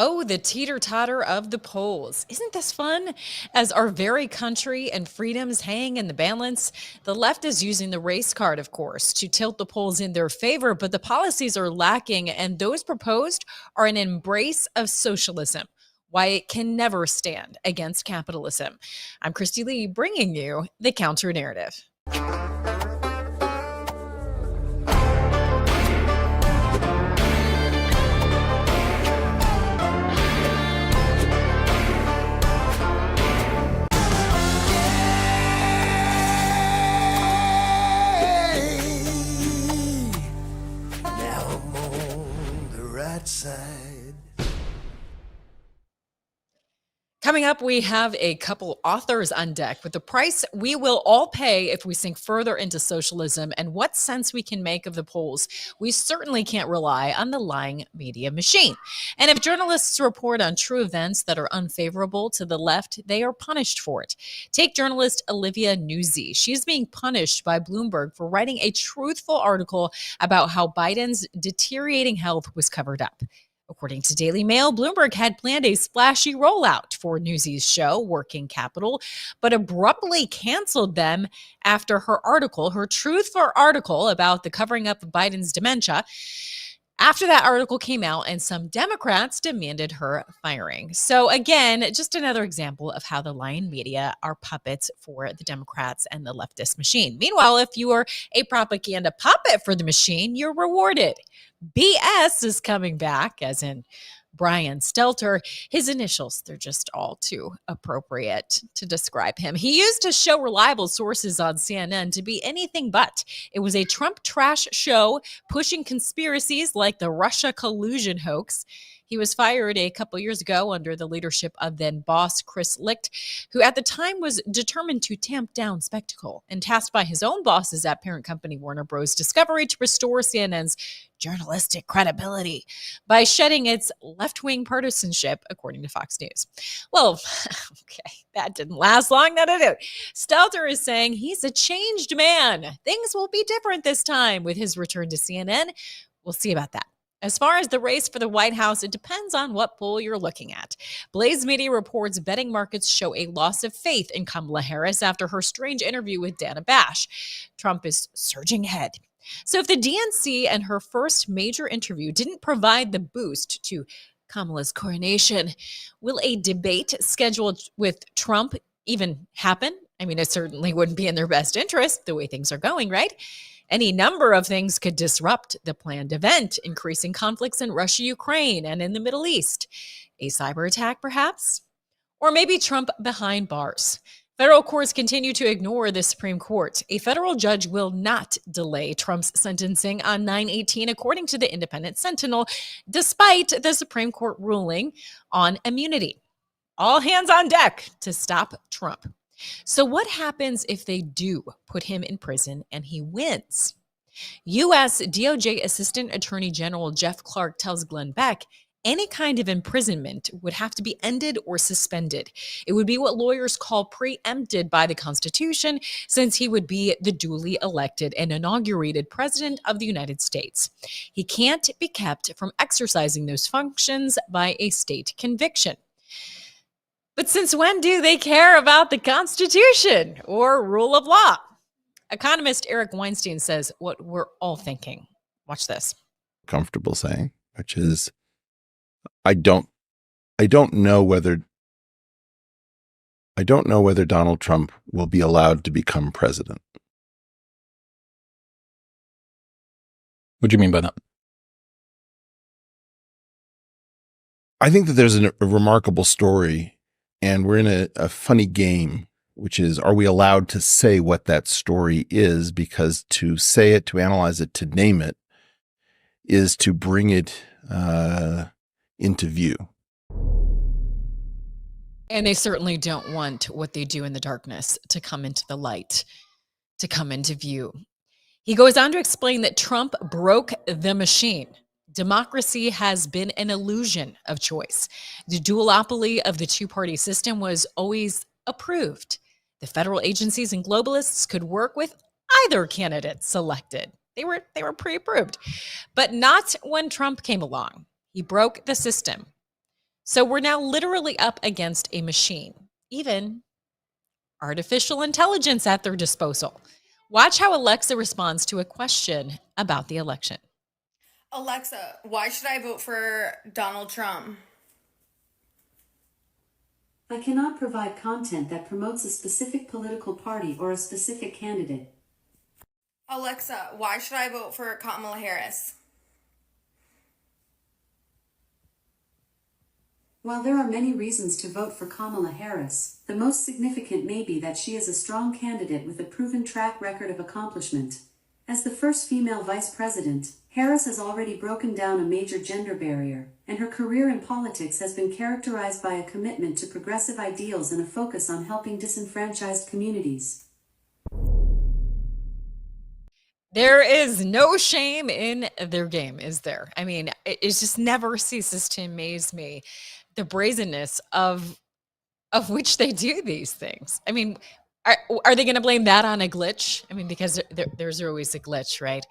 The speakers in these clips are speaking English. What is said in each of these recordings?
Oh, the teeter-totter of the polls. Isn't this fun? As our very country and freedoms hang in the balance, the left is using the race card, of course, to tilt the polls in their favor, but the policies are lacking, and those proposed are an embrace of socialism. Why it can never stand against capitalism. I'm Christy Lee, bringing you the counter narrative. Side. Coming up, we have a couple authors on deck with the price we will all pay if we sink further into socialism and what sense we can make of the polls. We certainly can't rely on the lying media machine. And if journalists report on true events that are unfavorable to the left, they are punished for it. Take journalist Olivia Nuzzi. She's being punished by Bloomberg for writing a truthful article about how Biden's deteriorating health was covered up. According to Daily Mail, Bloomberg had planned a splashy rollout for Newsy's show, Working Capital, but abruptly canceled them after her truthful article about the covering up of Biden's dementia. After that article came out, and some Democrats demanded her firing. So again, just another example of how the lying media are puppets for the Democrats and the leftist machine. Meanwhile, if you are a propaganda puppet for the machine, you're rewarded. BS is coming back, as in Brian Stelter. His initials, they're just all too appropriate to describe him. He used to show reliable sources on CNN to be anything but. It was a Trump trash show pushing conspiracies like the Russia collusion hoax. He was fired a couple years ago under the leadership of then boss Chris Licht, who at the time was determined to tamp down spectacle and tasked by his own bosses at parent company Warner Bros. Discovery to restore CNN's journalistic credibility by shedding its left-wing partisanship, according to Fox News. Well, okay, that didn't last long, did it? Stelter is saying he's a changed man. Things will be different this time with his return to CNN. We'll see about that. As far as the race for the White House, it depends on what poll you're looking at. Blaze Media reports betting markets show a loss of faith in Kamala Harris after her strange interview with Dana Bash. Trump is surging ahead. So if the DNC and her first major interview didn't provide the boost to Kamala's coronation, will a debate scheduled with Trump even happen? I mean, it certainly wouldn't be in their best interest the way things are going, right? Any number of things could disrupt the planned event, increasing conflicts in Russia, Ukraine, and in the Middle East. A cyber attack, perhaps? Or maybe Trump behind bars. Federal courts continue to ignore the Supreme Court. A federal judge will not delay Trump's sentencing on 9/18, according to the Independent Sentinel, despite the Supreme Court ruling on immunity. All hands on deck to stop Trump. So what happens if they do put him in prison and he wins? U.S. DOJ Assistant Attorney General Jeff Clark tells Glenn Beck any kind of imprisonment would have to be ended or suspended. It would be what lawyers call preempted by the Constitution, since he would be the duly elected and inaugurated President of the United States. He can't be kept from exercising those functions by a state conviction. But since when do they care about the Constitution or rule of law? Economist Eric Weinstein says what we're all thinking. Watch this. Comfortable saying, which is, I don't know whether Donald Trump will be allowed to become president. What do you mean by that? I think that there's a remarkable story. And we're in a funny game, which is, are we allowed to say what that story is? Because to say it, to analyze it, to name it, is to bring it into view. And they certainly don't want what they do in the darkness to come into the light, to come into view. He goes on to explain that Trump broke the machine. Democracy has been an illusion of choice. The duopoly of the two-party system was always approved. The federal agencies and globalists could work with either candidate selected. They were pre-approved. But not when Trump came along. He broke the system. So we're now literally up against a machine, even artificial intelligence at their disposal. Watch how Alexa responds to a question about the election. Alexa, why should I vote for Donald Trump? I cannot provide content that promotes a specific political party or a specific candidate. Alexa, why should I vote for Kamala Harris? While there are many reasons to vote for Kamala Harris, the most significant may be that she is a strong candidate with a proven track record of accomplishment. As the first female vice president, Harris has already broken down a major gender barrier, and her career in politics has been characterized by a commitment to progressive ideals and a focus on helping disenfranchised communities. There is no shame in their game, is there? I mean, it just never ceases to amaze me, the brazenness of which they do these things. I mean, are they going to blame that on a glitch? I mean, because there's always a glitch, right?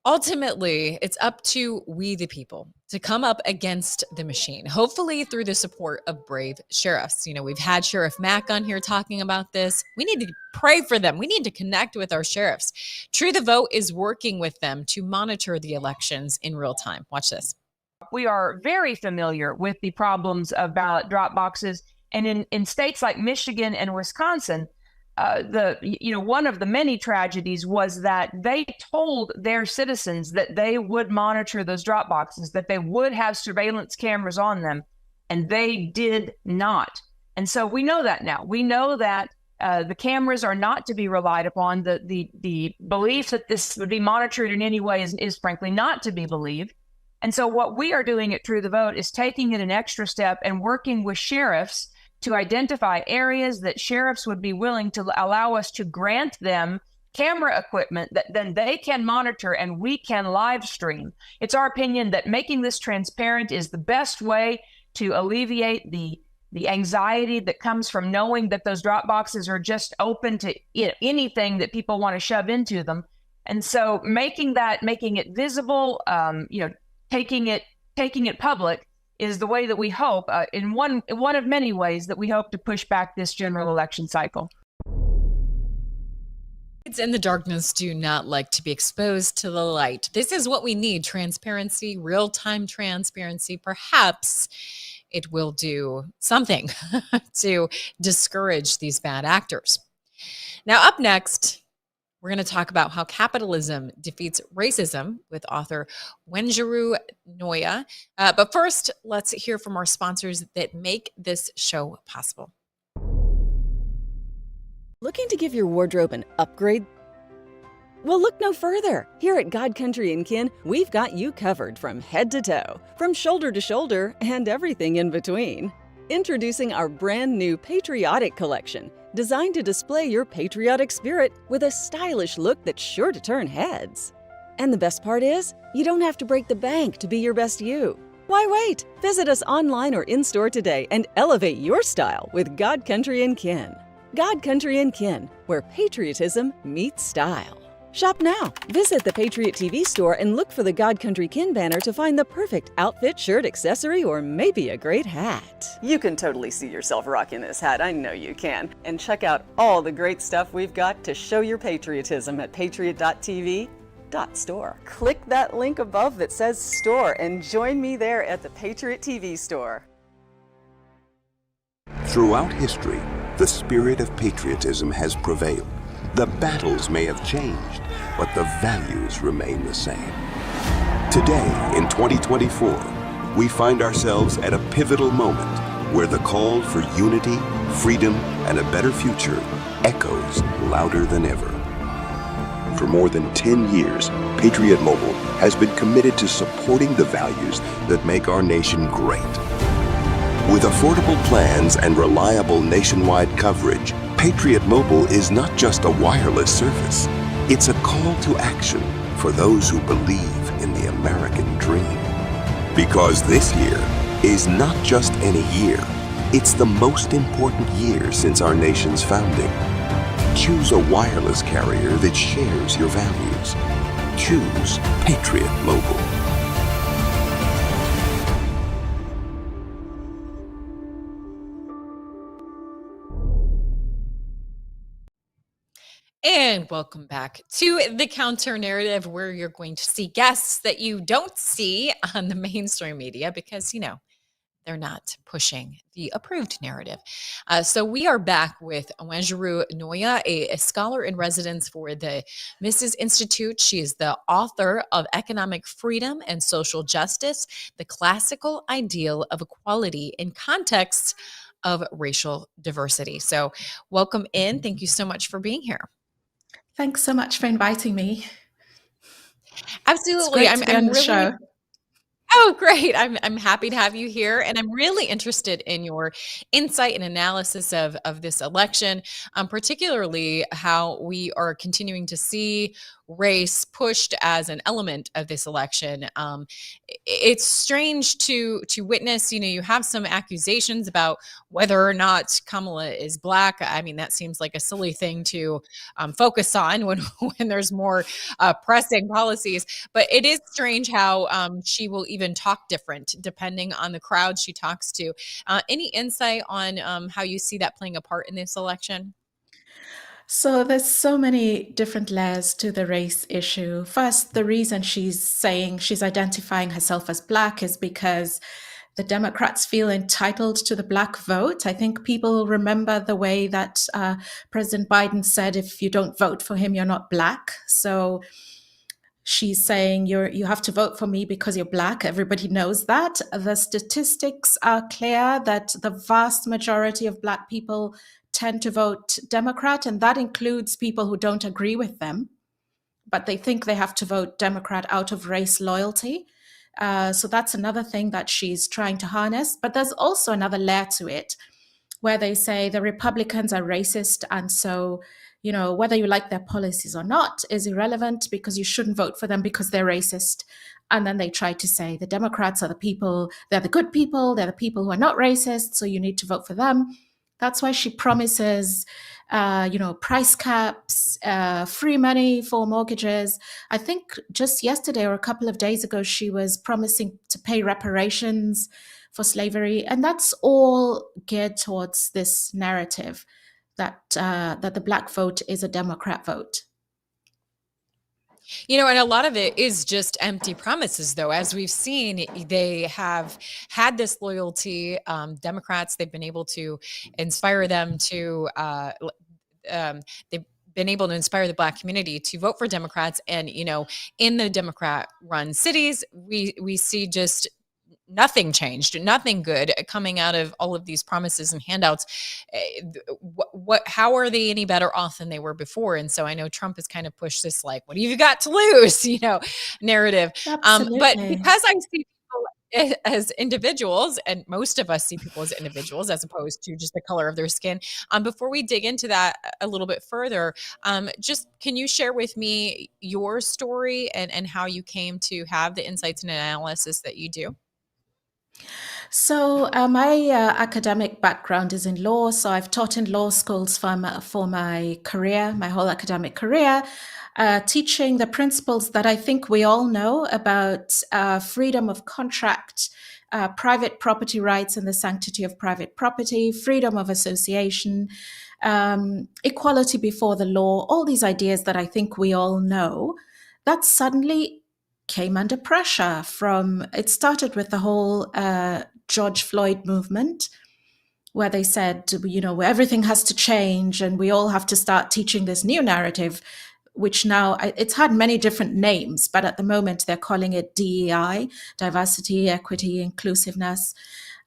Ultimately, it's up to we, the people, to come up against the machine, hopefully through the support of brave sheriffs. You know, we've had Sheriff Mack on here talking about this. We need to pray for them. We need to connect with our sheriffs. True the Vote is working with them to monitor the elections in real time. Watch this. We are very familiar with the problems of ballot drop boxes. And in states like Michigan and Wisconsin, one of the many tragedies was that they told their citizens that they would monitor those drop boxes, that they would have surveillance cameras on them, and they did not. And so we know that now. We know that the cameras are not to be relied upon. The belief that this would be monitored in any way is frankly not to be believed. And so what we are doing at True the Vote is taking it an extra step and working with sheriffs to identify areas that sheriffs would be willing to allow us to grant them camera equipment that then they can monitor and we can live stream. It's our opinion that making this transparent is the best way to alleviate the anxiety that comes from knowing that those drop boxes are just open to anything that people want to shove into them. And so making it visible, taking it public is the way that we hope, in one of many ways that we hope to push back this general election cycle. Kids in the darkness do not like to be exposed to the light. This is what we need: transparency, real-time transparency. Perhaps it will do something to discourage these bad actors. Now, up next, we're going to talk about how capitalism defeats racism with author Wenjuru Noya. But first, let's hear from our sponsors that make this show possible. Looking to give your wardrobe an upgrade? Well, look no further. Here at God Country & Kin, we've got you covered from head to toe, from shoulder to shoulder, and everything in between. Introducing our brand new Patriotic Collection, designed to display your patriotic spirit with a stylish look that's sure to turn heads. And the best part is, you don't have to break the bank to be your best you. Why wait? Visit us online or in-store today and elevate your style with God Country & Kin. God Country & Kin, where patriotism meets style. Shop now. Visit the Patriot TV store and look for the God Country Kin banner to find the perfect outfit, shirt, accessory, or maybe a great hat. You can totally see yourself rocking this hat. I know you can. And check out all the great stuff we've got to show your patriotism at patriot.tv.store. Click that link above that says store and join me there at the Patriot TV store. Throughout history, the spirit of patriotism has prevailed. The battles may have changed, but the values remain the same. Today, in 2024, we find ourselves at a pivotal moment where the call for unity, freedom, and a better future echoes louder than ever. For more than 10 years, Patriot Mobile has been committed to supporting the values that make our nation great. With affordable plans and reliable nationwide coverage, Patriot Mobile is not just a wireless service. It's a call to action for those who believe in the American dream. Because this year is not just any year, it's the most important year since our nation's founding. Choose a wireless carrier that shares your values. Choose Patriot Mobile. And welcome back to the Counter Narrative, where you're going to see guests that you don't see on the mainstream media because, they're not pushing the approved narrative. So we are back with Wanjiru Noya, a scholar in residence for the Mrs. Institute. She is the author of Economic Freedom and Social Justice, the Classical Ideal of Equality in Contexts of Racial Diversity. So welcome in. Thank you so much for being here. Thanks so much for inviting me. Absolutely. It's great to be on the really show. Oh, great. I'm happy to have you here. And I'm really interested in your insight and analysis of this election, particularly how we are continuing to see race pushed as an element of this election. It's strange to witness, you have some accusations about whether or not Kamala is Black. I mean, that seems like a silly thing to focus on when, when there's more pressing policies. But it is strange how she will even talk different depending on the crowd she talks to. Any insight on how you see that playing a part in this election? So there's so many different layers to the race issue. First, the reason she's saying she's identifying herself as Black is because the Democrats feel entitled to the Black vote. I think people remember the way that President Biden said, if you don't vote for him, you're not Black. So she's saying you have to vote for me because you're Black. Everybody knows that. The statistics are clear that the vast majority of Black people tend to vote Democrat, and that includes people who don't agree with them, but they think they have to vote Democrat out of race loyalty. So that's another thing that she's trying to harness. But there's also another layer to it where they say the Republicans are racist, and so whether you like their policies or not is irrelevant because you shouldn't vote for them because they're racist. And then they try to say the Democrats are the people, they're the good people, they're the people who are not racist, so you need to vote for them. That's why she promises, price caps, free money for mortgages. I think just yesterday or a couple of days ago, she was promising to pay reparations for slavery. And that's all geared towards this narrative that the Black vote is a Democrat vote. And a lot of it is just empty promises, though. As we've seen, they have had this loyalty. Democrats, they've been able to inspire them to, they've been able to inspire the Black community to vote for Democrats. And, in the Democrat-run cities, we see just nothing changed, nothing good coming out of all of these promises and handouts. How are they any better off than they were before? And so I know Trump has kind of pushed this, like, what have you got to lose, narrative. But because I see people as individuals, and most of us see people as individuals as opposed to just the color of their skin. Before we dig into that a little bit further, just can you share with me your story and how you came to have the insights and analysis that you do? So my academic background is in law. So I've taught in law schools for my career, my whole academic career, teaching the principles that I think we all know about freedom of contract, private property rights and the sanctity of private property, freedom of association, equality before the law, all these ideas that I think we all know, that suddenly came under pressure it started with the whole George Floyd movement, where they said, everything has to change and we all have to start teaching this new narrative, which now it's had many different names, but at the moment they're calling it DEI, diversity, equity, inclusiveness.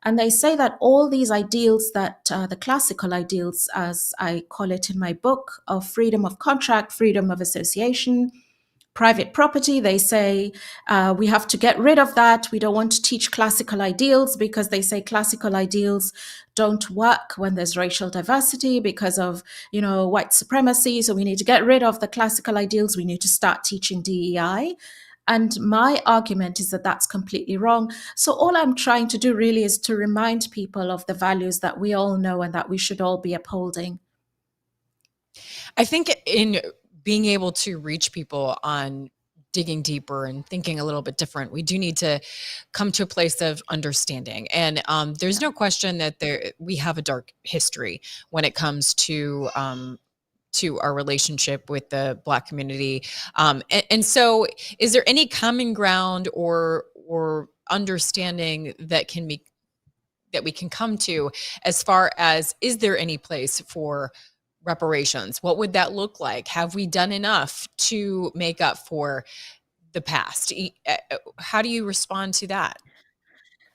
And they say that all these ideals that the classical ideals, as I call it in my book, of freedom of contract, freedom of association, private property, they say we have to get rid of that. We don't want to teach classical ideals because they say classical ideals don't work when there's racial diversity because of, white supremacy. So we need to get rid of the classical ideals. We need to start teaching DEI. And my argument is that that's completely wrong. So all I'm trying to do really is to remind people of the values that we all know and that we should all be upholding. I think in being able to reach people on digging deeper and thinking a little bit different, we do need to come to a place of understanding. And there's no question that we have a dark history when it comes to to our relationship with the Black community. And so is there any common ground or understanding that we can come to as far as, is there any place for reparations? What would that look like? Have we done enough to make up for the past? How do you respond to that?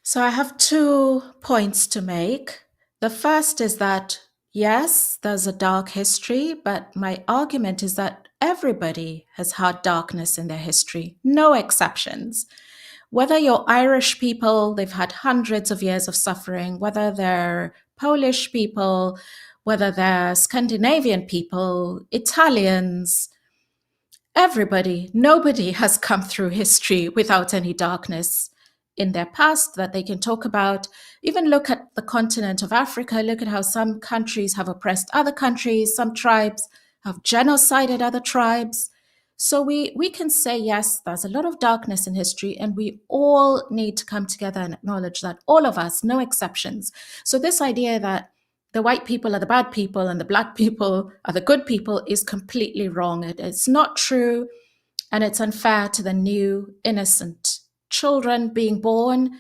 So I have 2 points to make. The first is that, yes, there's a dark history, but my argument is that everybody has had darkness in their history, no exceptions. Whether you're Irish people, they've had hundreds of years of suffering, whether they're Polish people, whether they're Scandinavian people, Italians, everybody, nobody has come through history without any darkness in their past that they can talk about. Even look at the continent of Africa, look at how some countries have oppressed other countries, some tribes have genocided other tribes. So we can say, yes, there's a lot of darkness in history, and we all need to come together and acknowledge that, all of us, no exceptions. So this idea that the white people are the bad people and the Black people are the good people is completely wrong. It's not true, and it's unfair to the new innocent children being born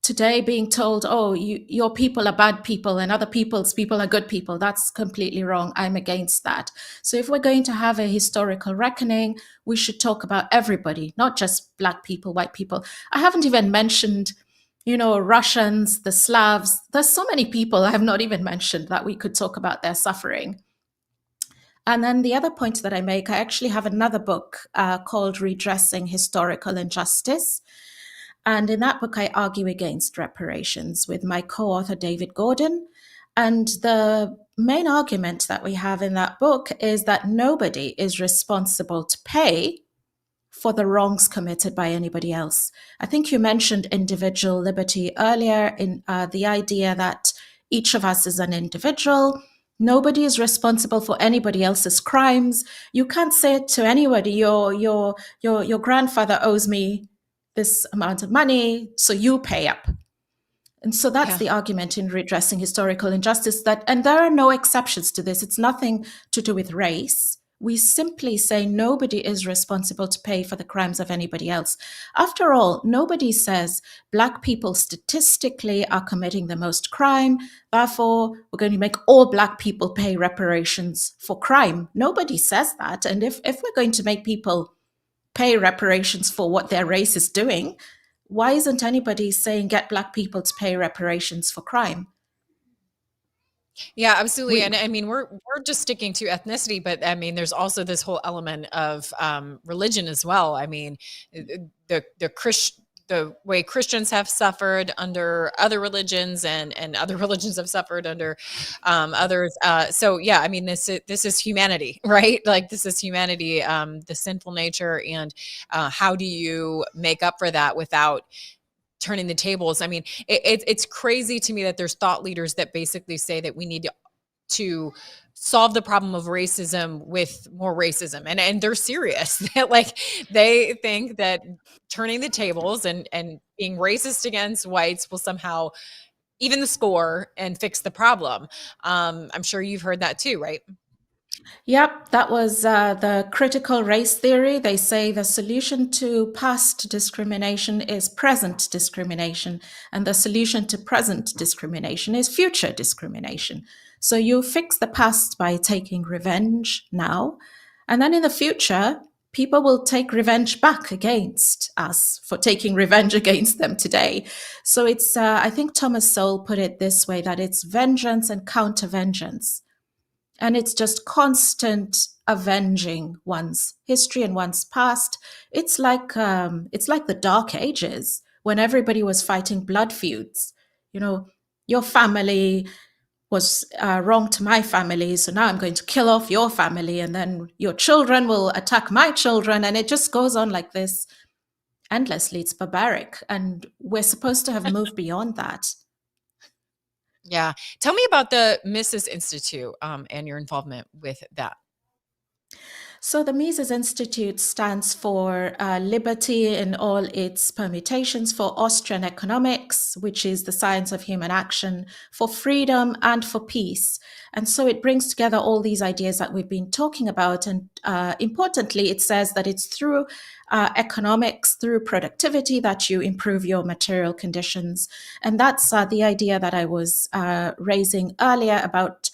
today, being told, oh, your people are bad people and other people's people are good people. That's completely wrong. I'm against that. So if we're going to have a historical reckoning, we should talk about everybody, not just Black people, white people. I haven't even mentioned, Russians, the Slavs. There's so many people I have not even mentioned that we could talk about their suffering. And then the other point that I make, I actually have another book called Redressing Historical Injustice. And in that book, I argue against reparations with my co-author, David Gordon. And the main argument that we have in that book is that nobody is responsible to pay for the wrongs committed by anybody else. I think you mentioned individual liberty earlier, in the idea that each of us is an individual. Nobody is responsible for anybody else's crimes. You can't say to anybody, your grandfather owes me this amount of money, so you pay up. And so that's the argument in redressing historical injustice, and there are no exceptions to this. It's nothing to do with race. We simply say nobody is responsible to pay for the crimes of anybody else. After all, nobody says Black people statistically are committing the most crime, therefore we're going to make all Black people pay reparations for crime. Nobody says that. And if we're going to make people pay reparations for what their race is doing, why isn't anybody saying get Black people to pay reparations for crime? Yeah, absolutely. And I mean, we're just sticking to ethnicity, but I mean, there's also this whole element of religion as well. I mean, the way Christians have suffered under other religions, and other religions have suffered under others. So yeah, I mean, this is humanity, right? Like, this is humanity, the sinful nature, and how do you make up for that without turning the tables? I mean, it's crazy to me that there's thought leaders that basically say that we need to solve the problem of racism with more racism, and they're serious. Like, they think that turning the tables and being racist against whites will somehow even the score and fix the problem. I'm sure you've heard that too, right? Yep, that was the critical race theory. They say the solution to past discrimination is present discrimination, and the solution to present discrimination is future discrimination. So you fix the past by taking revenge now, and then in the future, people will take revenge back against us for taking revenge against them today. So it's, I think Thomas Sowell put it this way, that it's vengeance and counter-vengeance. And it's just constant avenging one's history and one's past. It's like the Dark Ages, when everybody was fighting blood feuds. Your family was wrong to my family, so now I'm going to kill off your family, and then your children will attack my children, and it just goes on like this endlessly. It's barbaric, and we're supposed to have moved beyond that. Yeah. Tell me about the Mrs. Institute and your involvement with that. So the Mises Institute stands for liberty in all its permutations, for Austrian economics, which is the science of human action, for freedom and for peace. And so it brings together all these ideas that we've been talking about. And importantly, it says that it's through economics, through productivity, that you improve your material conditions. And that's the idea that I was raising earlier about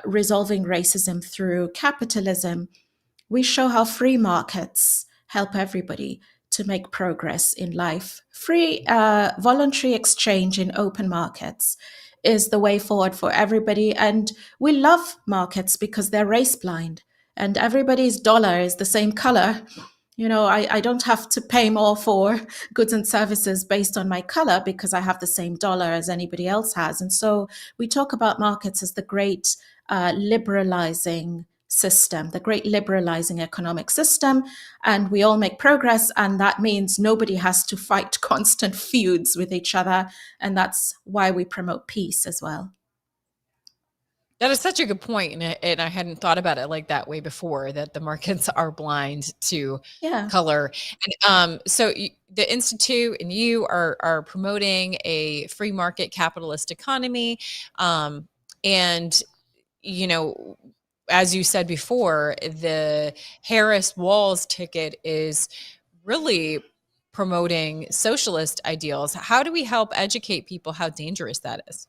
resolving racism through capitalism. We show how free markets help everybody to make progress in life. Free voluntary exchange in open markets is the way forward for everybody. And we love markets because they're race blind and everybody's dollar is the same color. You know, I don't have to pay more for goods and services based on my color because I have the same dollar as anybody else has. And so we talk about markets as the great liberalizing system, the great liberalizing economic system, and we all make progress, and that means nobody has to fight constant feuds with each other, and that's why we promote peace as well. That is such a good point, and I hadn't thought about it like that way before, that the markets are blind to color. And so the Institute and you are promoting a free market capitalist economy, and you know, as you said before, the Harris-Walz ticket is really promoting socialist ideals. How do we help educate people how dangerous that is?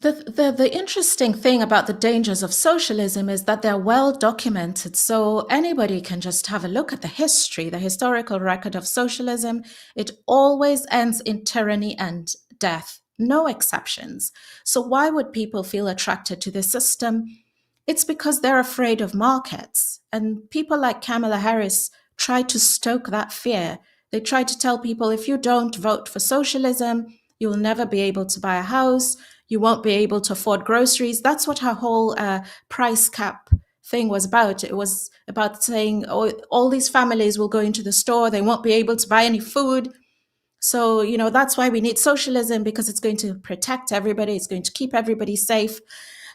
The interesting thing about the dangers of socialism is that they're well documented. So anybody can just have a look at the history, the historical record of socialism. It always ends in tyranny and death, no exceptions. So why would people feel attracted to this system? It's because they're afraid of markets. And people like Kamala Harris try to stoke that fear. They try to tell people, if you don't vote for socialism, you'll never be able to buy a house. You won't be able to afford groceries. That's what her whole price cap thing was about. It was about saying, oh, all these families will go into the store. They won't be able to buy any food. So, you know, that's why we need socialism, because it's going to protect everybody. It's going to keep everybody safe.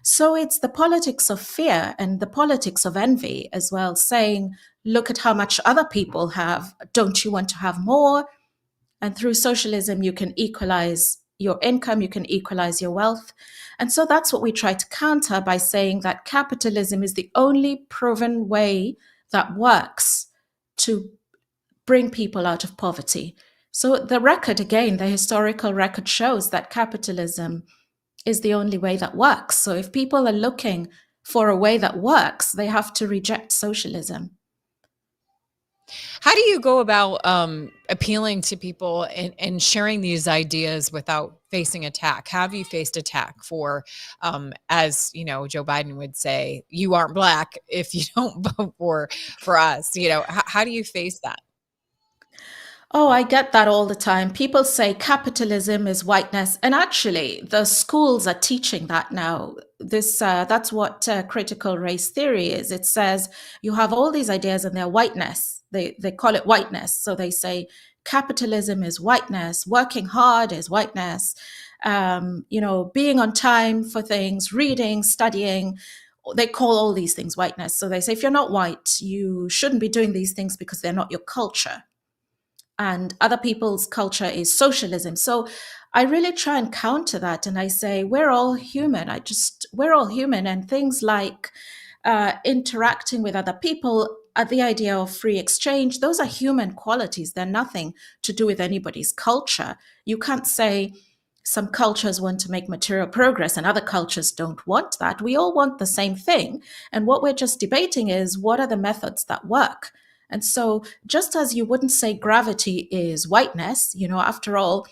So it's the politics of fear and the politics of envy as well, saying, look at how much other people have. Don't you want to have more? And through socialism, you can equalize your income, you can equalize your wealth. And so that's what we try to counter by saying that capitalism is the only proven way that works to bring people out of poverty. So the record, again, the historical record shows that capitalism is the only way that works. So if people are looking for a way that works, they have to reject socialism. How do you go about appealing to people and sharing these ideas without facing attack? Have you faced attack for, as you know, Joe Biden would say, you aren't Black if you don't vote for us? You know, how do you face that? Oh, I get that all the time. People say capitalism is whiteness, and actually, the schools are teaching that now. That's what critical race theory is. It says you have all these ideas, and they're whiteness. They call it whiteness. So they say capitalism is whiteness, working hard is whiteness. You know, being on time for things, reading, studying. They call all these things whiteness. So they say if you're not white, you shouldn't be doing these things because they're not your culture. And other people's culture is socialism. So I really try and counter that. And I say, we're all human. We're all human. And things like interacting with other people, the idea of free exchange, those are human qualities. They're nothing to do with anybody's culture. You can't say some cultures want to make material progress and other cultures don't want that. We all want the same thing. And what we're just debating is, what are the methods that work? And so just as you wouldn't say gravity is whiteness, you know, after all,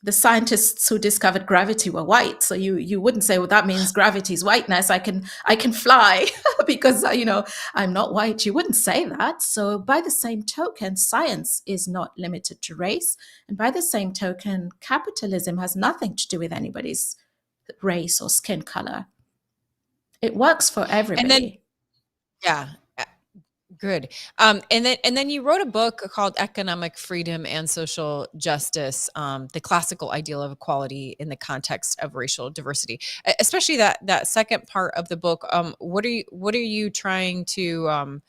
the scientists who discovered gravity were white. So you wouldn't say, well, that means gravity is whiteness. I can fly because, you know, I'm not white. You wouldn't say that. So by the same token, science is not limited to race. And by the same token, capitalism has nothing to do with anybody's race or skin color. It works for everybody. And then, yeah. Good. And then you wrote a book called Economic Freedom and Social Justice, the classical ideal of equality in the context of racial diversity. Especially that second part of the book. What are you trying to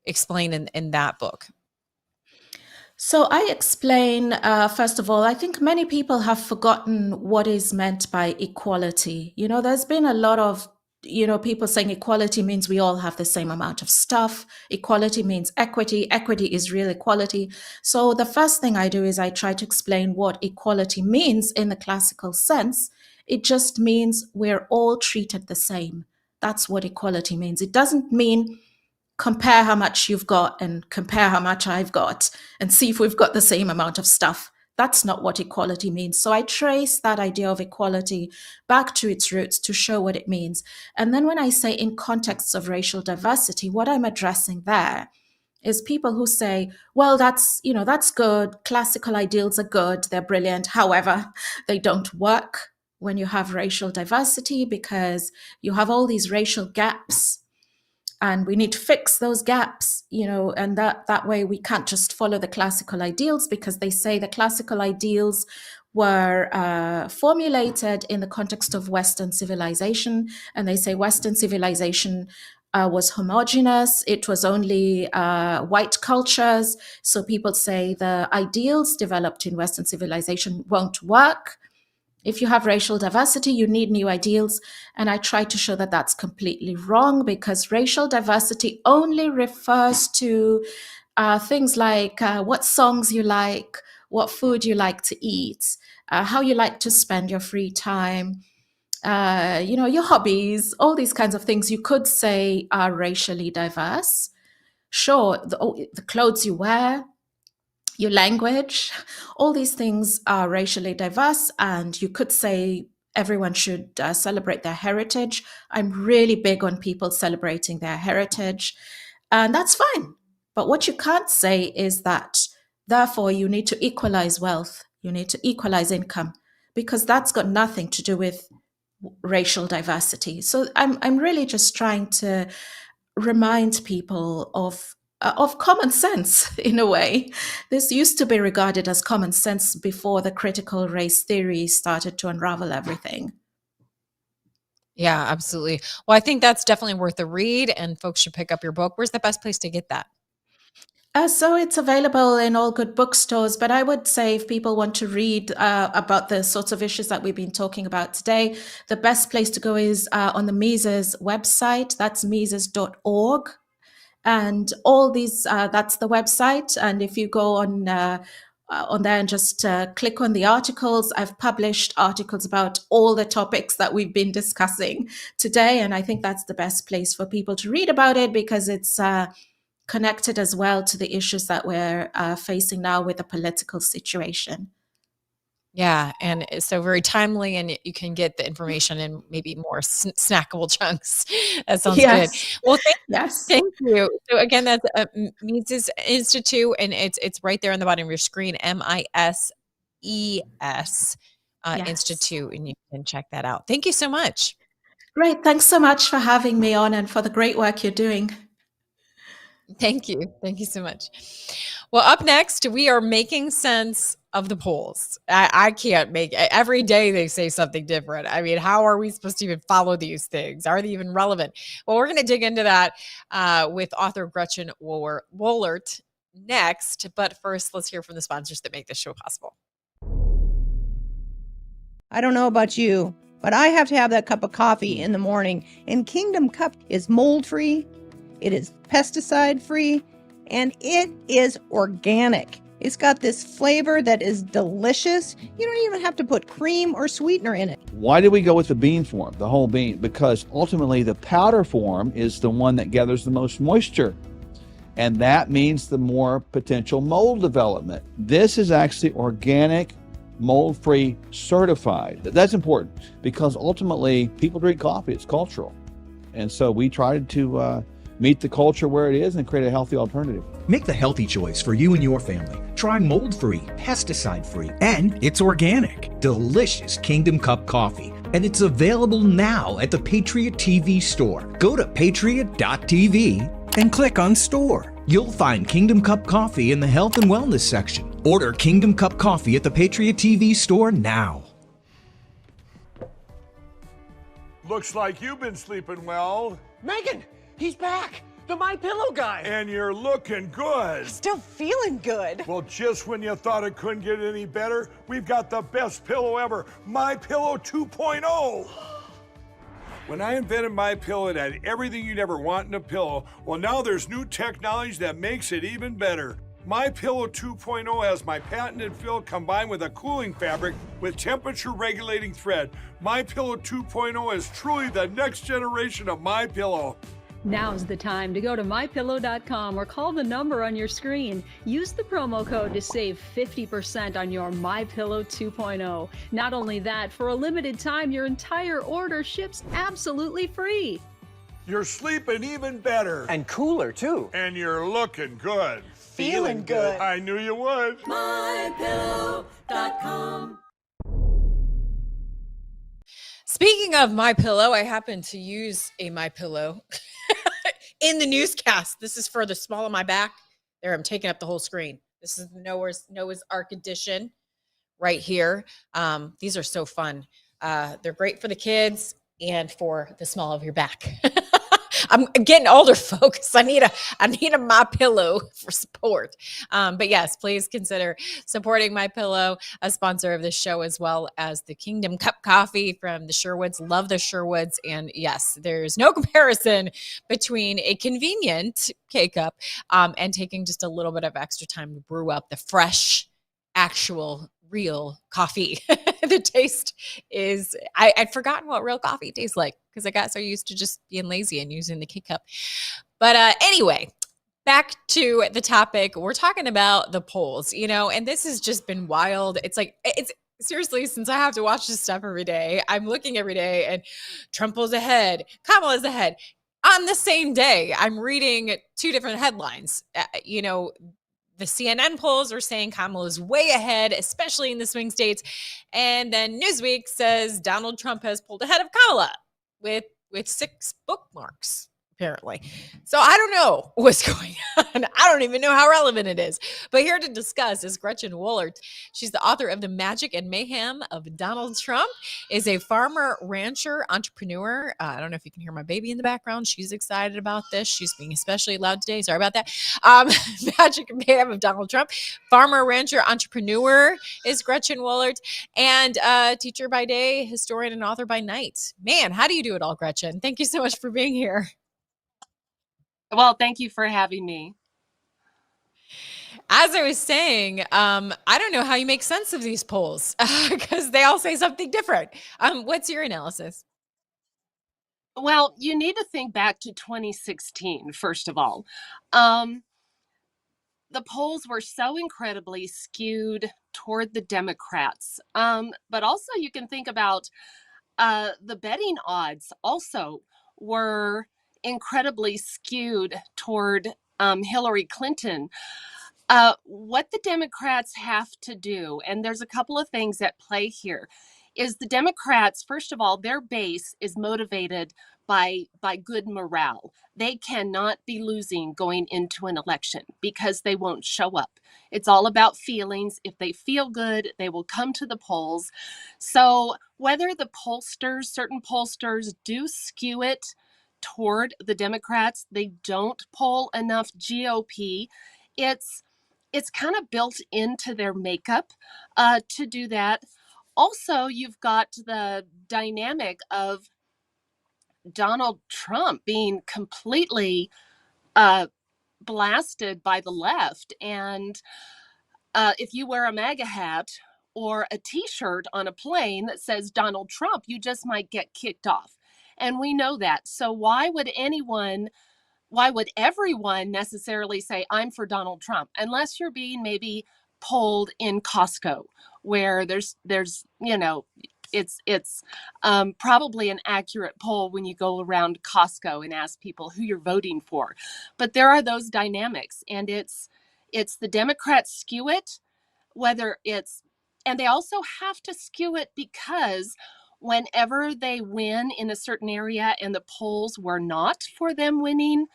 explain in that book? So I explain, first of all, I think many people have forgotten what is meant by equality. There's been a lot of, people saying equality means we all have the same amount of stuff. Equality means equity. Equity is real equality. So the first thing I do is I try to explain what equality means in the classical sense. It just means we're all treated the same. That's what equality means. It doesn't mean compare how much you've got and compare how much I've got and see if we've got the same amount of stuff. That's not what equality means. So I trace that idea of equality back to its roots to show what it means. And then when I say in contexts of racial diversity, what I'm addressing there is people who say, well, that's good. Classical ideals are good. They're brilliant. However, they don't work when you have racial diversity because you have all these racial gaps. And we need to fix those gaps, and that way we can't just follow the classical ideals because they say the classical ideals were formulated in the context of Western civilization. And they say Western civilization was homogeneous. It was only white cultures. So people say the ideals developed in Western civilization won't work. If you have racial diversity, you need new ideals. And I try to show that that's completely wrong because racial diversity only refers to things like what songs you like, what food you like to eat, how you like to spend your free time, your hobbies, all these kinds of things you could say are racially diverse. Sure, the clothes you wear, your language, all these things are racially diverse, and you could say everyone should celebrate their heritage. I'm really big on people celebrating their heritage, and that's fine. But what you can't say is that, therefore, you need to equalize wealth, you need to equalize income, because that's got nothing to do with racial diversity. So I'm really just trying to remind people of common sense in a way. This used to be regarded as common sense before the critical race theory started to unravel everything. Yeah, absolutely. Well, I think that's definitely worth a read and folks should pick up your book. Where's the best place to get that? So it's available in all good bookstores, but I would say if people want to read about the sorts of issues that we've been talking about today, the best place to go is on the Mises website. That's mises.org. And all these, that's the website. And if you go on there and just click on the articles, I've published articles about all the topics that we've been discussing today. And I think that's the best place for people to read about it because it's connected as well to the issues that we're facing now with the political situation. Yeah, and it's so very timely, and you can get the information in maybe more snackable chunks. That sounds good. Well, thank you. So again, that's Mises Institute, and it's right there on the bottom of your screen, MISES Institute, and you can check that out. Thank you so much. Great. Thanks so much for having me on and for the great work you're doing. Thank you. Thank you so much. Well, up next, we are making sense of the polls. I can't make every day they say something different. I mean, how are we supposed to even follow these things? Are they even relevant? Well, we're going to dig into that with author Gretchen Wohlert next. But first, let's hear from the sponsors that make this show possible. I don't know about you, but I have to have that cup of coffee in the morning. And Kingdom Cup is mold-free, it is pesticide-free, and it is organic. It's got this flavor that is delicious. You don't even have to put cream or sweetener in it. Why did we go with the bean form, the whole bean? Because ultimately the powder form is the one that gathers the most moisture. And that means the more potential mold development. This is actually organic, mold-free, certified. That's important because ultimately people drink coffee. It's cultural. And so we tried to meet the culture where it is and create a healthy alternative. Make the healthy choice for you and your family. Try mold-free, pesticide-free, and it's organic. Delicious Kingdom Cup coffee. And it's available now at the Patriot TV store. Go to patriot.tv and click on Store. You'll find Kingdom Cup Coffee in the Health and Wellness section. Order Kingdom Cup Coffee at the Patriot TV store now. Looks like you've been sleeping well. Megan, he's back. The My Pillow guy. And you're looking good. Still feeling good. Well, just when you thought it couldn't get any better, we've got the best pillow ever, My Pillow 2.0. When I invented My Pillow, it had everything you'd ever want in a pillow. Well, now there's new technology that makes it even better. My Pillow 2.0 has my patented fill combined with a cooling fabric with temperature regulating thread. My Pillow 2.0 is truly the next generation of My Pillow. Now's the time to go to mypillow.com or call the number on your screen. Use the promo code to save 50% on your MyPillow 2.0. Not only that, for a limited time, your entire order ships absolutely free. You're sleeping even better. And cooler, too. And you're looking good. Feeling good. I knew you would. MyPillow.com. Speaking of My Pillow, I happen to use a My Pillow in the newscast. This is for the small of my back. There, I'm taking up the whole screen. This is Noah's Ark edition right here. These are so fun. They're great for the kids and for the small of your back. I'm getting older, folks. I need a My Pillow for support. But yes, please consider supporting My Pillow, a sponsor of this show, as well as the Kingdom Cup Coffee from the Sherwoods. Love the Sherwoods. And yes, there's no comparison between a convenient K-Cup and taking just a little bit of extra time to brew up the fresh, actual, real coffee. The taste is, I'd forgotten what real coffee tastes like because I got so used to just being lazy and using the K-Cup. But anyway, back to the topic. We're talking about the polls, and this has just been wild. It's seriously, since I have to watch this stuff every day, I'm looking every day and Trump was ahead, Kamala's ahead. On the same day, I'm reading two different headlines. The CNN polls are saying Kamala's way ahead, especially in the swing states. And then Newsweek says Donald Trump has pulled ahead of Kamala with 6 bookmarks, apparently. So I don't know what's going on. I don't even know how relevant it is. But here to discuss is Gretchen Woolard. She's the author of The Magic and Mayhem of Donald Trump, is a farmer, rancher, entrepreneur. I don't know if you can hear my baby in the background. She's excited about this. She's being especially loud today. Sorry about that. Magic and Mayhem of Donald Trump. Farmer, rancher, entrepreneur is Gretchen Woolard, and teacher by day, historian, and author by night. Man, how do you do it all, Gretchen? Thank you so much for being here. Well, thank you for having me. As I was saying, I don't know how you make sense of these polls because they all say something different. What's your analysis? Well, you need to think back to 2016, first of all. The polls were so incredibly skewed toward the Democrats. But also you can think about the betting odds also were incredibly skewed toward Hillary Clinton. What the Democrats have to do, and there's a couple of things at play here, is the Democrats, first of all, their base is motivated by good morale. They cannot be losing going into an election because they won't show up. It's all about feelings. If they feel good, they will come to the polls. So whether the pollsters, certain pollsters do skew it toward the Democrats, they don't poll enough GOP. It's kind of built into their makeup to do that. Also, you've got the dynamic of Donald Trump being completely blasted by the left. And if you wear a MAGA hat or a T-shirt on a plane that says Donald Trump, you just might get kicked off. And we know that. So why would everyone necessarily say, I'm for Donald Trump, unless you're being maybe polled in Costco, where there's it's probably an accurate poll when you go around Costco and ask people who you're voting for. But there are those dynamics, and it's the Democrats skew it, and they also have to skew it because whenever they win in a certain area and the polls were not for them winning,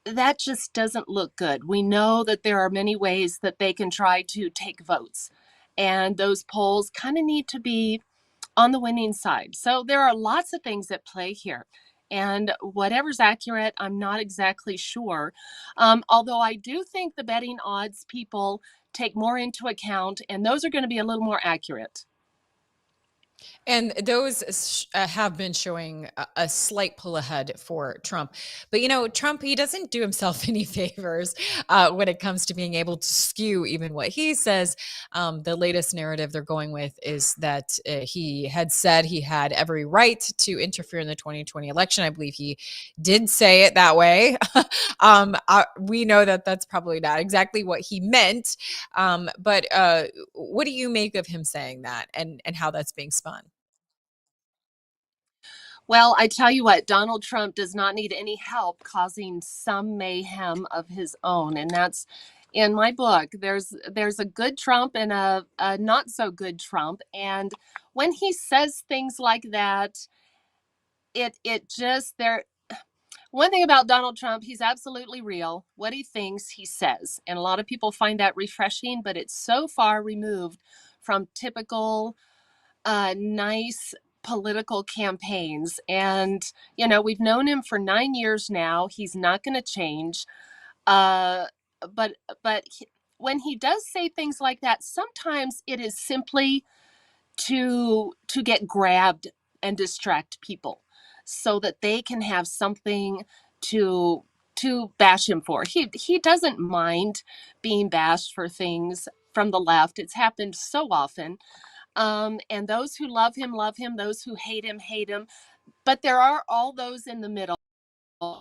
that just doesn't look good. We know that there are many ways that they can try to take votes, and those polls kind of need to be on the winning side. So there are lots of things at play here. And whatever's accurate, I'm not exactly sure. Although I do think the betting odds people take more into account, and those are going to be a little more accurate. And those have been showing a slight pull ahead for Trump. But, Trump, he doesn't do himself any favors when it comes to being able to skew even what he says. The latest narrative they're going with is that he had said he had every right to interfere in the 2020 election. I believe he did say it that way. We know that that's probably not exactly what he meant. But what do you make of him saying that and how that's being spun? Well, I tell you what, Donald Trump does not need any help causing some mayhem of his own. And that's in my book. There's a good Trump and a not so good Trump. And when he says things like that, it just there. One thing about Donald Trump, he's absolutely real. What he thinks, he says. And a lot of people find that refreshing, but it's so far removed from typical nice political campaigns. And, we've known him for 9 years now. He's not going to change. Uh, but when he does say things like that, sometimes it is simply to get grabbed and distract people so that they can have something to bash him for. He doesn't mind being bashed for things from the left. It's happened so often. And those who love him, love him. Those who hate him, hate him. But there are all those in the middle.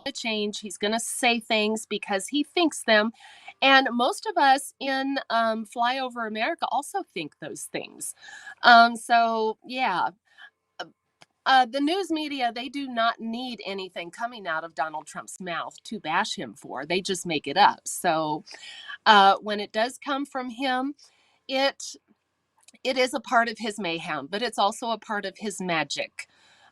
To change. He's going to say things because he thinks them. And most of us in Flyover America also think those things. So, yeah. The news media, they do not need anything coming out of Donald Trump's mouth to bash him for. They just make it up. So when it does come from him, it is a part of his mayhem, but it's also a part of his magic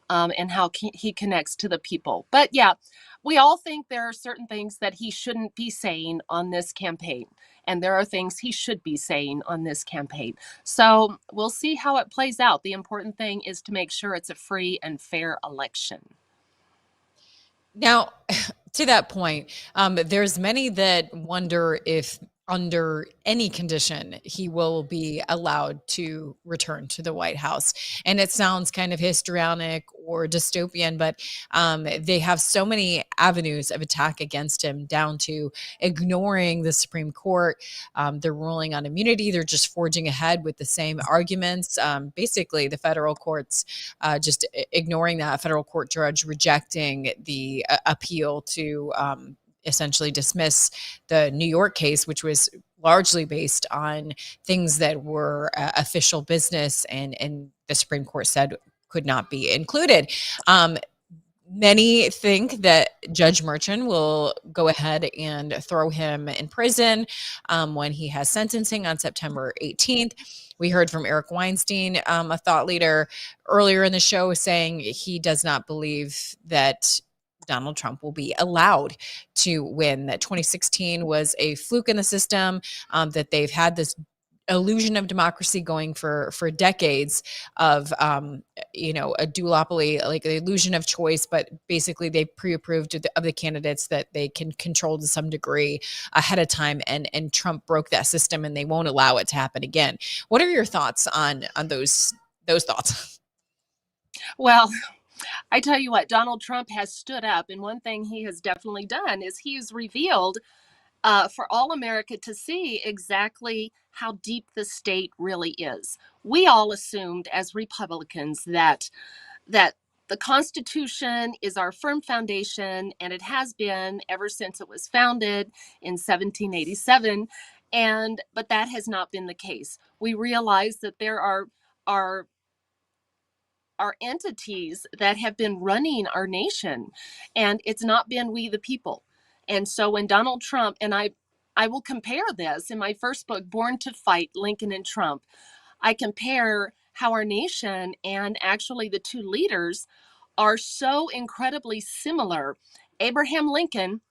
and how he connects to the people. But yeah, we all think there are certain things that he shouldn't be saying on this campaign. And there are things he should be saying on this campaign. So we'll see how it plays out. The important thing is to make sure it's a free and fair election. Now, to that point, there's many that wonder if under any condition he will be allowed to return to the White House. And it sounds kind of histrionic or dystopian, but they have so many avenues of attack against him, down to ignoring the Supreme Court. They're ruling on immunity. They're just forging ahead with the same arguments. Basically, the federal courts just ignoring that, federal court judge rejecting the appeal to essentially dismiss the New York case, which was largely based on things that were official business and the Supreme Court said could not be included. Many think that Judge Merchan will go ahead and throw him in prison when he has sentencing on September 18th. We heard from Eric Weinstein, a thought leader, earlier in the show saying he does not believe that Donald Trump will be allowed to win, that 2016 was a fluke in the system, that they've had this illusion of democracy going for decades of, a duopoly, like the illusion of choice, but basically they pre-approved of the candidates that they can control to some degree ahead of time. And Trump broke that system and they won't allow it to happen again. What are your thoughts on those thoughts? Well, I tell you what, Donald Trump has stood up, and one thing he has definitely done is he's revealed for all America to see exactly how deep the state really is. We all assumed as Republicans that the Constitution is our firm foundation, and it has been ever since it was founded in 1787. But that has not been the case. We realize that there are entities that have been running our nation, and it's not been we the people. And so when Donald Trump, and I will compare this in my first book, Born to Fight, Lincoln and Trump, I compare how our nation and actually the two leaders are so incredibly similar. Abraham Lincoln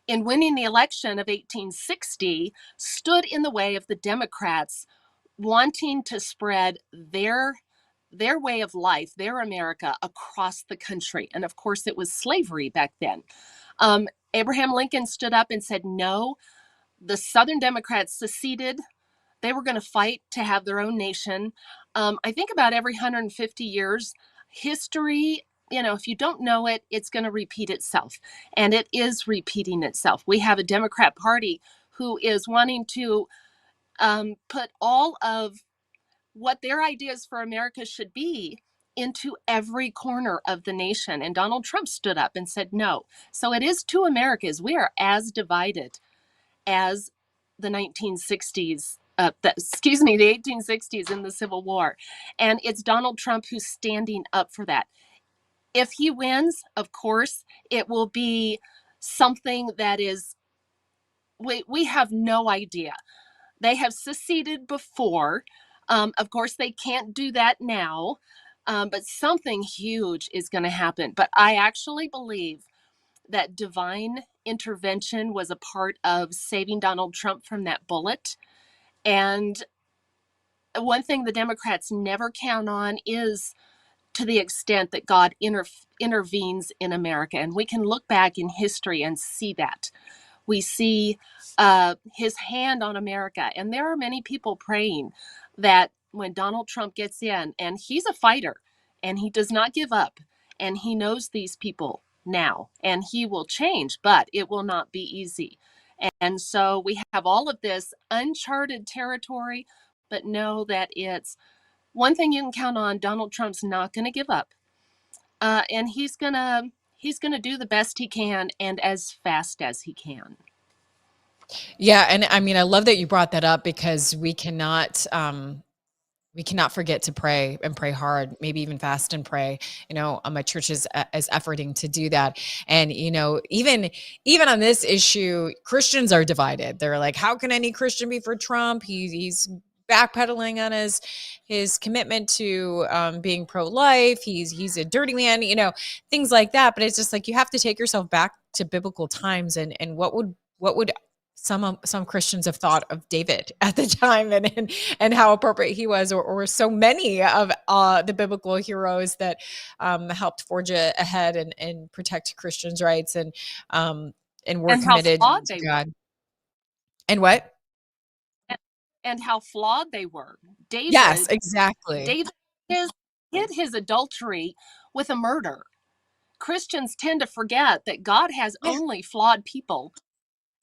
in winning the election of 1860 stood in the way of the Democrats wanting to spread their way of life, their America, across the country. And of course, it was slavery back then. Abraham Lincoln stood up and said, no, the Southern Democrats seceded. They were going to fight to have their own nation. I think about every 150 years, history, if you don't know it, it's going to repeat itself. And it is repeating itself. We have a Democrat Party who is wanting to put all of what their ideas for America should be into every corner of the nation. And Donald Trump stood up and said no. So it is two Americas. We are as divided as the 1960s, the 1860s in the Civil War. And it's Donald Trump who's standing up for that. If he wins, of course, it will be something that is, we have no idea. They have seceded before. Of course, they can't do that now, but something huge is going to happen. But I actually believe that divine intervention was a part of saving Donald Trump from that bullet. And one thing the Democrats never count on is to the extent that God intervenes in America. And we can look back in history and see that. We see his hand on America. And there are many people praying that when Donald Trump gets in, and he's a fighter, and he does not give up, and he knows these people now, and he will change, but it will not be easy. And so we have all of this uncharted territory, but know that it's one thing you can count on: Donald Trump's not going to give up, and he's gonna do the best he can and as fast as he can. Yeah, and I mean, I love that you brought that up because we cannot forget to pray and pray hard, maybe even fast and pray. My church is efforting to do that. And even on this issue, Christians are divided. They're like, how can any Christian be for Trump? He's backpedaling on his commitment to being pro-life. He's a dirty man, things like that. But it's just like you have to take yourself back to biblical times and what would some Christians have thought of David at the time and how appropriate he was, or so many of the biblical heroes that helped forge ahead and protect Christians' rights and were committed to God. And what? And how flawed they were. David. Yes, exactly. David hid his adultery with a murder. Christians tend to forget that God has only flawed people.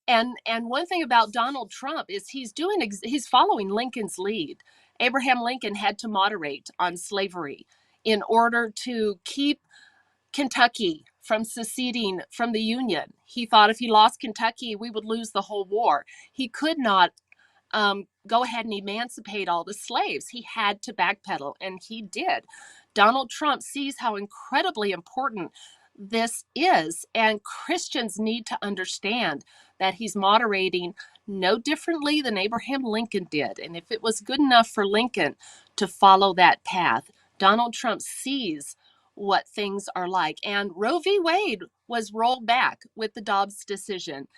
And one thing about Donald Trump is he's following Lincoln's lead. Abraham Lincoln had to moderate on slavery in order to keep Kentucky from seceding from the Union. He thought if he lost Kentucky, we would lose the whole war. He could not go ahead and emancipate all the slaves. He had to backpedal, and he did. Donald Trump sees how incredibly important this is, and Christians need to understand that he's moderating no differently than Abraham Lincoln did. And if it was good enough for Lincoln to follow that path, Donald Trump sees what things are like. And Roe v. Wade was rolled back with the Dobbs decision.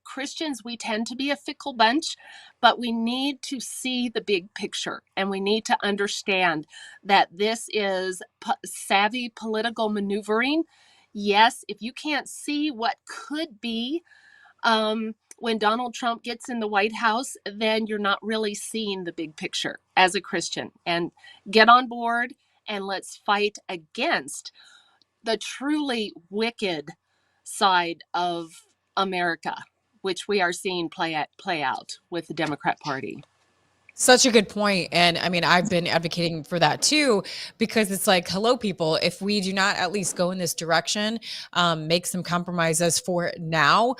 Christians, we tend to be a fickle bunch, but we need to see the big picture, and we need to understand that this is savvy political maneuvering. Yes, if you can't see what could be when Donald Trump gets in the White House, then you're not really seeing the big picture as a Christian. And get on board and let's fight against the truly wicked side of America, which we are seeing play out with the Democrat Party. Such a good point. And I mean, I've been advocating for that too, because it's like, hello, people, if we do not at least go in this direction, make some compromises for now,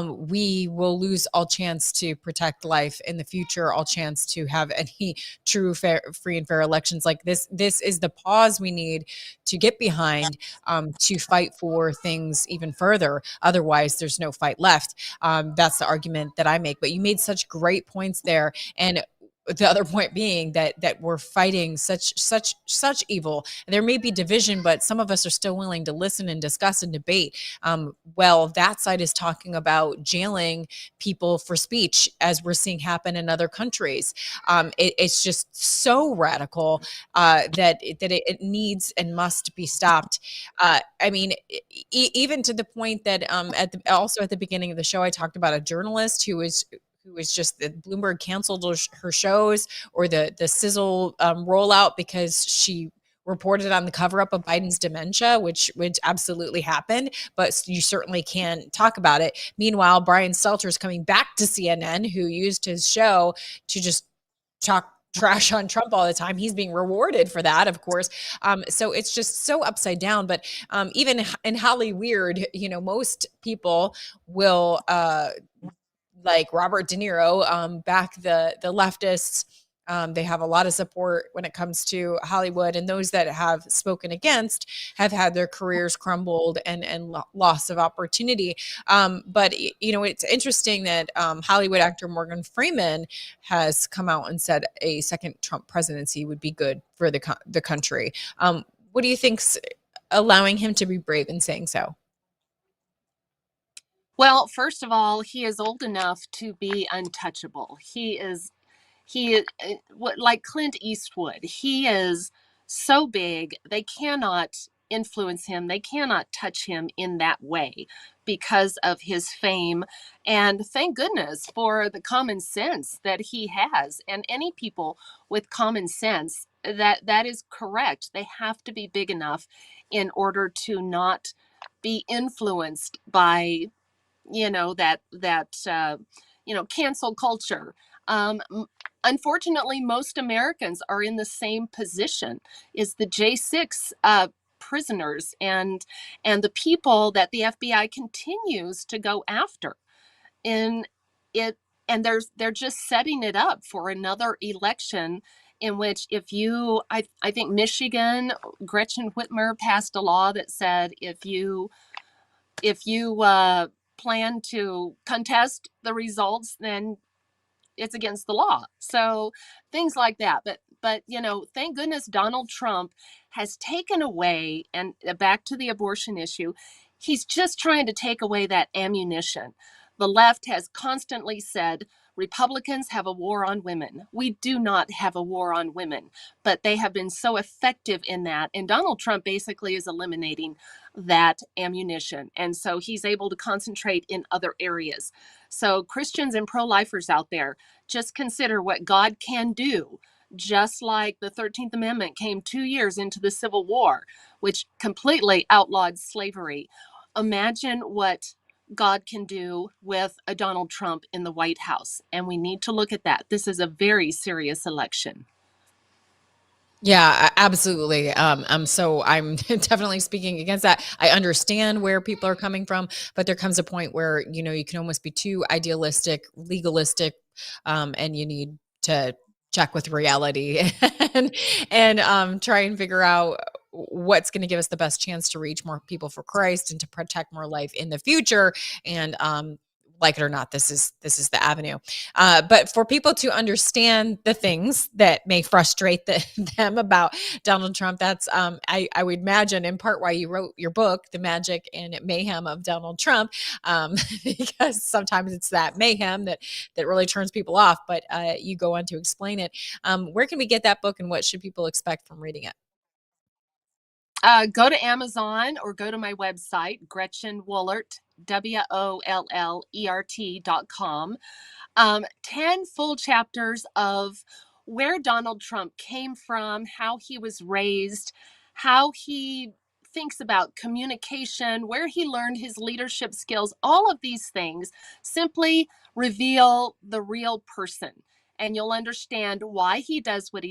we will lose all chance to protect life in the future, all chance to have any true, fair, free and fair elections like this. This is the pause we need to get behind, to fight for things even further. Otherwise, there's no fight left. That's the argument that I make. But you made such great points there. And the other point being that we're fighting such evil. There may be division, but some of us are still willing to listen and discuss and debate. Well, that side is talking about jailing people for speech, as we're seeing happen in other countries. It's just so radical that it needs and must be stopped. I mean, even to the point that also at the beginning of the show, I talked about a journalist who is just that Bloomberg canceled her shows, or the sizzle rollout, because she reported on the cover up of Biden's dementia, which absolutely happened, but you certainly can talk about it. Meanwhile, Brian Stelter is coming back to CNN, who used his show to just talk trash on Trump all the time. He's being rewarded for that, of course. So it's just so upside down. But even in Hollywood, most people will like Robert De Niro, back the leftists. They have a lot of support when it comes to Hollywood, and those that have spoken against have had their careers crumbled and loss of opportunity. But it's interesting that Hollywood actor Morgan Freeman has come out and said a second Trump presidency would be good for the country. What do you think's allowing him to be brave in saying so? Well, first of all, he is old enough to be untouchable. He is like Clint Eastwood. He is so big, they cannot influence him. They cannot touch him in that way because of his fame. And thank goodness for the common sense that he has. And any people with common sense, that is correct. They have to be big enough in order to not be influenced by cancel culture. Unfortunately, most Americans are in the same position as the J6 prisoners and the people that the FBI continues to go after. And they're just setting it up for another election in which I think Michigan, Gretchen Whitmer passed a law that said if you plan to contest the results, then it's against the law. So things like that. But thank goodness Donald Trump has taken away, and back to the abortion issue, he's just trying to take away that ammunition. The left has constantly said Republicans have a war on women. We do not have a war on women, but they have been so effective in that. And Donald Trump basically is eliminating that ammunition. And so he's able to concentrate in other areas. So Christians and pro-lifers out there, just consider what God can do. Just like the 13th Amendment came 2 years into the Civil War, which completely outlawed slavery. Imagine what God can do with a Donald Trump in the White House. And we need to look at that. This is a very serious election. Yeah, absolutely. So I'm definitely speaking against that. I understand where people are coming from, but there comes a point where, you can almost be too idealistic, legalistic, and you need to check with reality and try and figure out what's going to give us the best chance to reach more people for Christ and to protect more life in the future. And like it or not, this is the avenue. But for people to understand the things that may frustrate them about Donald Trump, that's I would imagine in part why you wrote your book, The Magic and Mayhem of Donald Trump, because sometimes it's that mayhem that really turns people off. But you go on to explain it. Where can we get that book, and what should people expect from reading it? Go to Amazon or go to my website, Gretchen Wollert, WOLLERT.com. 10 full chapters of where Donald Trump came from, how he was raised, how he thinks about communication, where he learned his leadership skills. All of these things simply reveal the real person. And you'll understand why he does what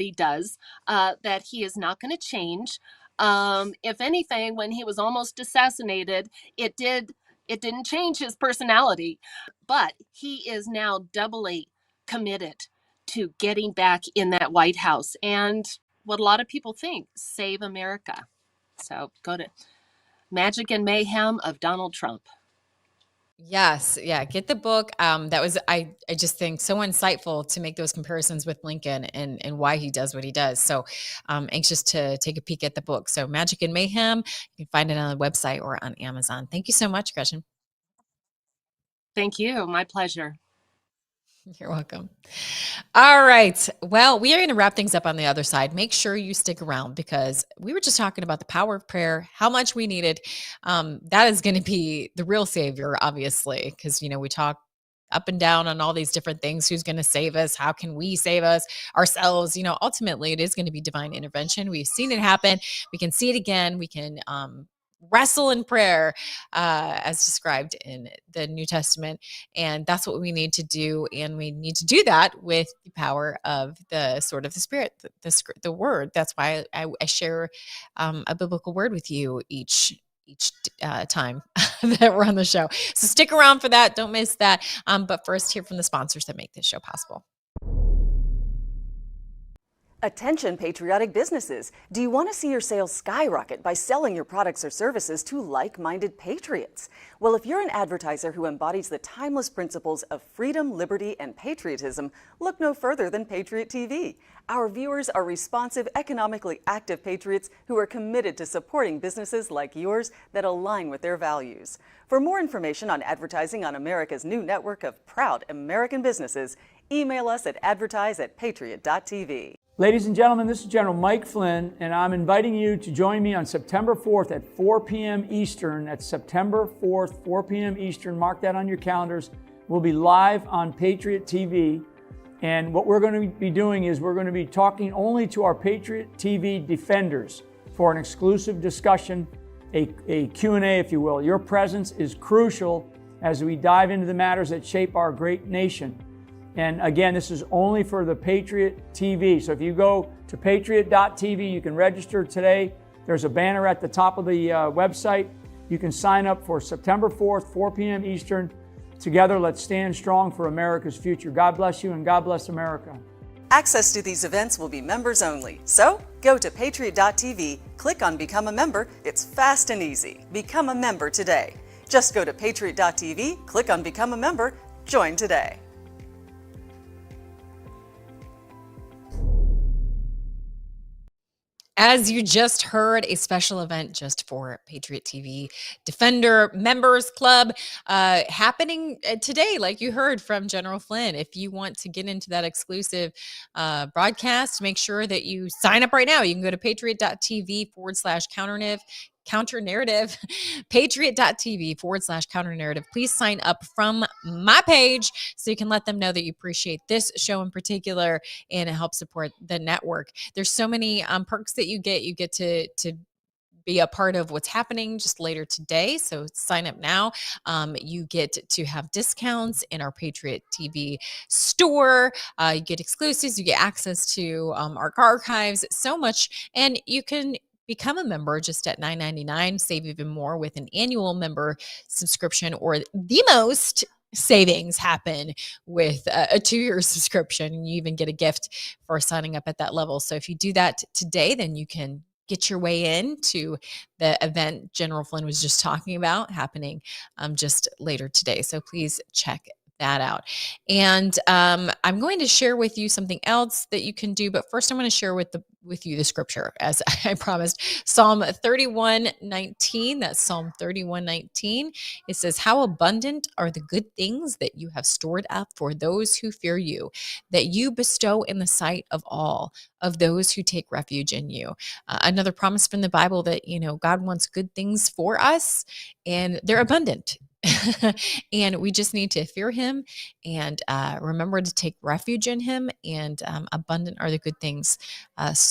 he does, that he is not going to change. If anything, when he was almost assassinated, it didn't change his personality, but he is now doubly committed to getting back in that White House and what a lot of people think, save America. So go to Magic and Mayhem of Donald Trump. Yes, yeah, get the book. That was I just think so insightful to make those comparisons with Lincoln and why he does what he does. So anxious to take a peek at the book. So Magic and Mayhem, you can find it on the website or on Amazon. Thank you so much, Gretchen. Thank you. My pleasure. You're welcome. All right. Well, we are going to wrap things up on the other side. Make sure you stick around because we were just talking about the power of prayer, how much we need it. That is going to be the real savior, obviously, because, we talk up and down on all these different things. Who's going to save us? How can we save us ourselves? Ultimately, it is going to be divine intervention. We've seen it happen. We can see it again. We can wrestle in prayer as described in the New Testament. And that's what we need to do. And we need to do that with the power of the sword of the Spirit, the word. That's why I share a biblical word with you each time that we're on the show. So stick around for that. Don't miss that. But first, hear from the sponsors that make this show possible. Attention patriotic businesses. Do you want to see your sales skyrocket by selling your products or services to like-minded patriots? Well, if you're an advertiser who embodies the timeless principles of freedom, liberty, and patriotism, look no further than Patriot TV. Our viewers are responsive, economically active patriots who are committed to supporting businesses like yours that align with their values. For more information on advertising on America's new network of proud American businesses, email us at advertise@patriot.tv. Ladies and gentlemen, this is General Mike Flynn, and I'm inviting you to join me on September 4th at 4 p.m. Eastern. That's September 4th, 4 p.m. Eastern. Mark that on your calendars. We'll be live on Patriot TV. And what we're going to be doing is we're going to be talking only to our Patriot TV defenders for an exclusive discussion, a Q&A, if you will. Your presence is crucial as we dive into the matters that shape our great nation. And again, this is only for the Patriot TV. So if you go to patriot.tv, you can register today. There's a banner at the top of the website. You can sign up for September 4th, 4 p.m. Eastern. Together, let's stand strong for America's future. God bless you and God bless America. Access to these events will be members only. So go to patriot.tv, click on Become a Member. It's fast and easy. Become a member today. Just go to patriot.tv, click on Become a Member, join today. As you just heard, a special event just for Patriot TV Defender Members Club happening today, like you heard from General Flynn. If you want to get into that exclusive broadcast, make sure that you sign up right now. You can go to patriot.tv/counter narrative, patriot.tv/counter narrative. Please sign up from my page so you can let them know that you appreciate this show in particular and it helps support the network. There's so many perks that you get. You get to be a part of what's happening just later today. So sign up now. You get to have discounts in our Patriot TV store. You get exclusives. You get access to our archives, so much. And you can become a member just at $9.99, save even more with an annual member subscription, or the most savings happen with a 2-year subscription. And you even get a gift for signing up at that level. So if you do that today, then you can get your way in to the event General Flynn was just talking about happening just later today. So please check that out. And I'm going to share with you something else that you can do. But first, I want to share with you the scripture, as I promised. Psalm 31:19. That's Psalm 31:19. It says, "How abundant are the good things that you have stored up for those who fear you, that you bestow in the sight of all of those who take refuge in you." Another promise from the Bible that, God wants good things for us, and they're abundant. And we just need to fear him and remember to take refuge in him, and abundant are the good things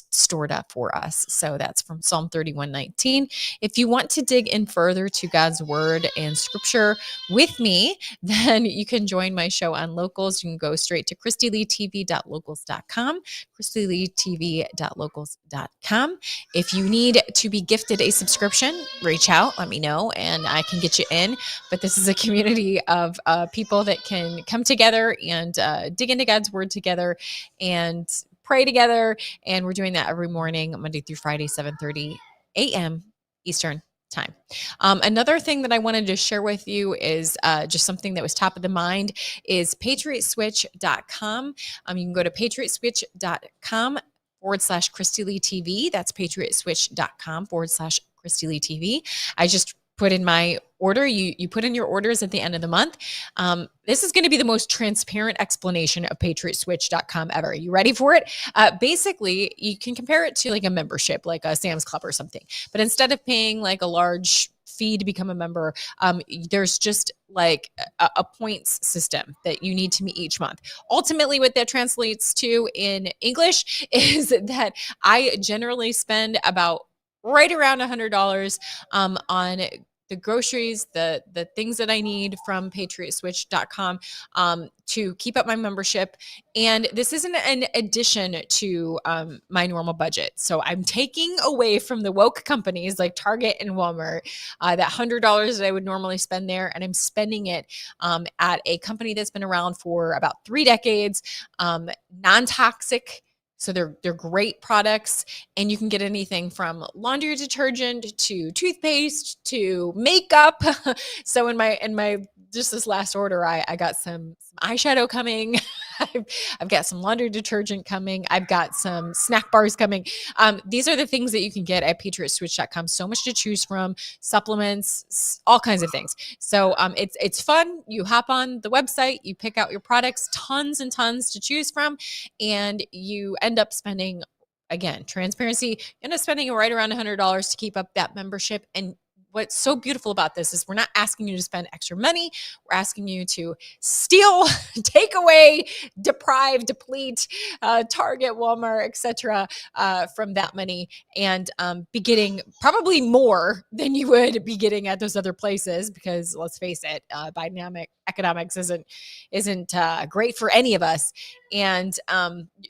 stored up for us. So that's from Psalm 31:19. If you want to dig in further to God's word and scripture with me, then you can join my show on Locals. You can go straight to ChristyLeeTV.locals.com, ChristyLeeTV.locals.com. If you need to be gifted a subscription, reach out, let me know, and I can get you in. But this is a community of people that can come together and dig into God's word together and pray together. And we're doing that every morning, Monday through Friday, 7:30 a.m. Eastern. time. Another thing that I wanted to share with you is just something that was top of the mind is patriotswitch.com. You can go to patriotswitch.com/Christy Lee TV. That's patriotswitch.com/Christy Lee TV. I just put in my order. You put in your orders at the end of the month. This is going to be the most transparent explanation of patriotswitch.com ever. You ready for it? Basically, you can compare it to like a membership, like a Sam's Club or something. But instead of paying like a large fee to become a member, there's just like a points system that you need to meet each month. Ultimately, what that translates to in English is that I generally spend about right around $100 on the groceries, the things that I need from patriotswitch.com to keep up my membership. And this isn't an addition to my normal budget. So I'm taking away from the woke companies like Target and Walmart that $100 that I would normally spend there, and I'm spending it at a company that's been around for about 3 decades, non-toxic. So they're great products, and you can get anything from laundry detergent to toothpaste to makeup. So in my just this last order, I got some eyeshadow coming. I've got some laundry detergent coming. I've got some snack bars coming. These are the things that you can get at patriotswitch.com. So much to choose from, supplements, all kinds of things. So it's fun. You hop on the website, you pick out your products, tons and tons to choose from, and you end up spending, again, transparency, you end up spending right around $100 to keep up that membership. And what's so beautiful about this is we're not asking you to spend extra money. We're asking you to steal, take away, deprive, deplete Target, Walmart, etc. From that money, and be getting probably more than you would be getting at those other places, because let's face it, dynamic economics isn't great for any of us. And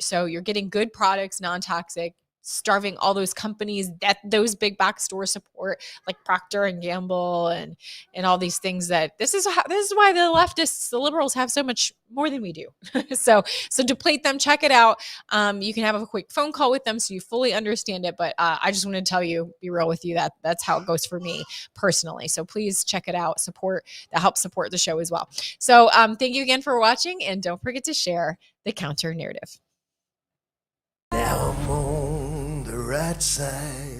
so you're getting good products, non-toxic, starving all those companies that those big box stores support, like Procter and Gamble and all these things. That this is why the leftists, the liberals, have so much more than we do. so deplete them. Check it out. You can have a quick phone call with them so you fully understand it. But I just want to tell you, be real with you, that's how it goes for me personally. So please check it out. That helps support the show as well. So thank you again for watching, and don't forget to share the counter narrative. Now I'm on the right side.